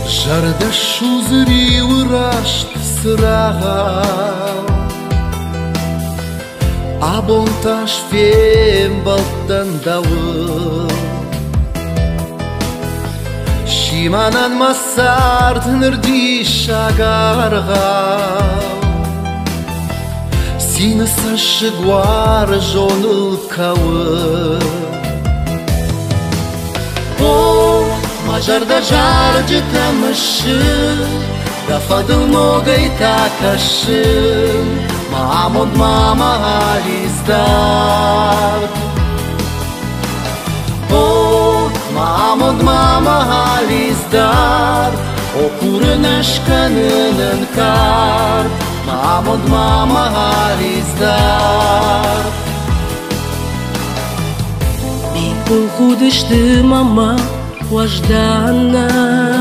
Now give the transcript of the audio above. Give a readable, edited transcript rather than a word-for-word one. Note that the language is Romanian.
Žarda šuzri urašt sraha Abontaš fiem baltan dağı Shimanan masart nërdi shagarga Si nësa shëguar zhonë kawë Ma żarda żardzie tam szyn Da fadıl mogaj taka szyn Mamod mama alizdar Mamod mama alizdar O kurnashkanın kar Mamod mama alizdar Bikul khudishti mama وجداننا